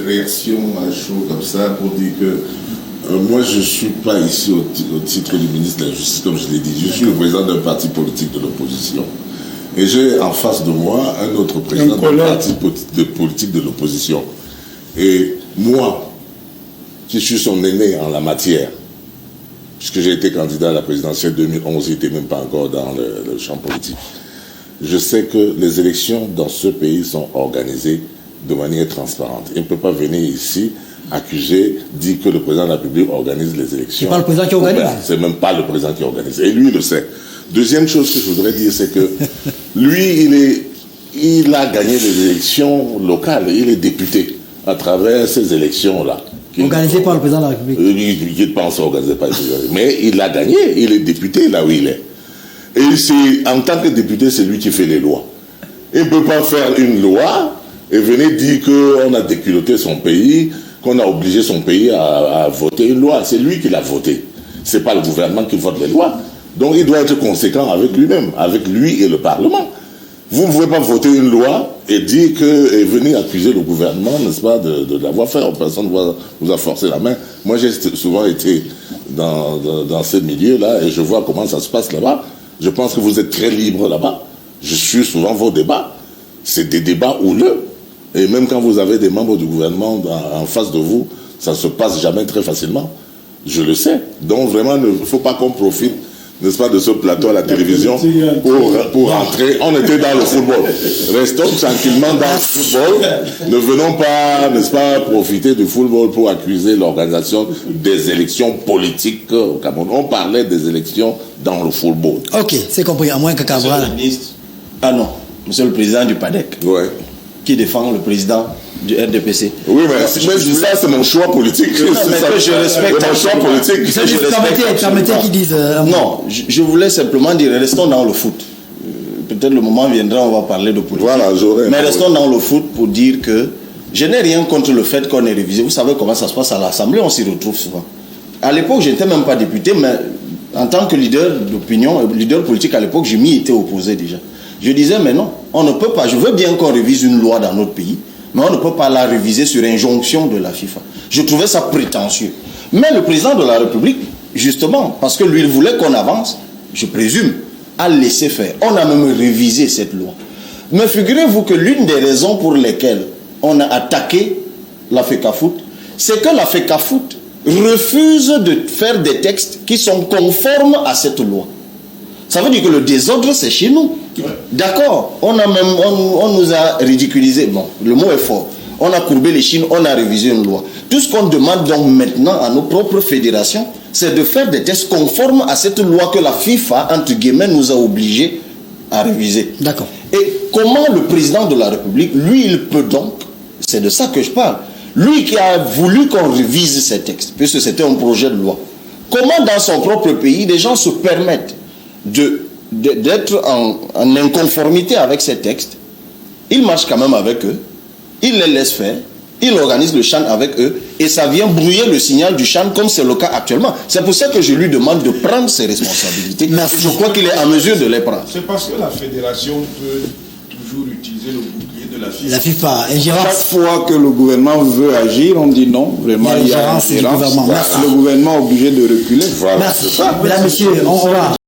réaction à chaud comme ça pour dire que moi je ne suis pas ici au titre du ministre de la Justice, comme je l'ai dit. Je suis le président d'un parti politique de l'opposition. Et j'ai en face de moi un autre président d'un parti politique de l'opposition. Et moi, qui suis son aîné en la matière, puisque j'ai été candidat à la présidentielle 2011, il n'était même pas encore dans le champ politique. Je sais que les élections dans ce pays sont organisées de manière transparente. Il ne peut pas venir ici accuser, dire que le président de la République organise les élections. C'est pas le président qui organise. C'est même pas le président qui organise. Et lui, il le sait. Deuxième chose que je voudrais dire, c'est que lui, il a gagné les élections locales. Il est député à travers ces élections-là. Organisé par le président de la République. Il ne pense organiser par le président. Mais il a gagné. Il est député là où il est. Et en tant que député, c'est lui qui fait les lois. Il ne peut pas faire une loi et venir dire qu'on a déculotté son pays, qu'on a obligé son pays à voter une loi. C'est lui qui l'a voté. Ce n'est pas le gouvernement qui vote les lois. Donc il doit être conséquent avec lui-même, avec lui et le Parlement. Vous ne pouvez pas voter une loi et dire et venir accuser le gouvernement, n'est-ce pas, de l'avoir fait. Personne ne vous a forcé la main. Moi, j'ai souvent été dans ces milieux-là et je vois comment ça se passe là-bas. Je pense que vous êtes très libre là-bas. Je suis souvent vos débats. C'est des débats houleux. Et même quand vous avez des membres du gouvernement en face de vous, ça ne se passe jamais très facilement. Je le sais. Donc vraiment, il ne faut pas qu'on profite, n'est-ce pas, de ce plateau à la télévision pour rentrer. On était dans le football. Restons tranquillement dans le football. Ne venons pas, n'est-ce pas, profiter du football pour accuser l'organisation des élections politiques au Cameroun. On parlait des élections dans le football. Ok, c'est compris. À moins que Cabral... Monsieur le ministre, non, monsieur le président du PADEC, qui défend le président du RDPC. Oui, mais ça, c'est mon choix politique. Je respecte mon choix politique. Permettez qu'ils disent... Non, je voulais simplement dire, restons dans le foot. Peut-être le moment viendra, on va parler de politique. Voilà, mais restons dans le foot pour dire que je n'ai rien contre le fait qu'on ait révisé. Vous savez comment ça se passe à l'Assemblée, on s'y retrouve souvent. À l'époque, je n'étais même pas député, mais en tant que leader d'opinion, leader politique à l'époque, je m'y étais opposé déjà. Je disais, mais non, on ne peut pas. Je veux bien qu'on révise une loi dans notre pays, mais on ne peut pas la réviser sur injonction de la FIFA. Je trouvais ça prétentieux. Mais le président de la République, justement, parce que lui, il voulait qu'on avance, je présume, a laissé faire. On a même révisé cette loi. Mais figurez-vous que l'une des raisons pour lesquelles on a attaqué la FECAFOOT, c'est que la FECAFOOT refuse de faire des textes qui sont conformes à cette loi. Ça veut dire que le désordre, c'est chez nous. D'accord, on nous a ridiculisé. Bon, le mot est fort. On a courbé les chines, on a révisé une loi. Tout ce qu'on demande donc maintenant à nos propres fédérations, c'est de faire des tests conformes à cette loi que la FIFA, entre guillemets, nous a obligés à réviser. D'accord. Et comment le président de la République, lui, il peut donc, c'est de ça que je parle, lui qui a voulu qu'on révise ces textes, puisque c'était un projet de loi, comment dans son propre pays, les gens se permettent d'être en inconformité avec ces textes, il marche quand même avec eux, il les laisse faire, il organise le chant avec eux, et ça vient brouiller le signal du chant comme c'est le cas actuellement. C'est pour ça que je lui demande de prendre ses responsabilités. Merci. Je crois qu'il est en mesure de les prendre. C'est parce que la fédération peut toujours utiliser le bouclier de la FIFA. La FIFA. Et Gérard... Chaque fois que le gouvernement veut agir, on dit non. Vraiment, il y a ingérence du gouvernement. Le gouvernement est obligé de reculer. Voilà. Merci. Mesdames, messieurs, on va...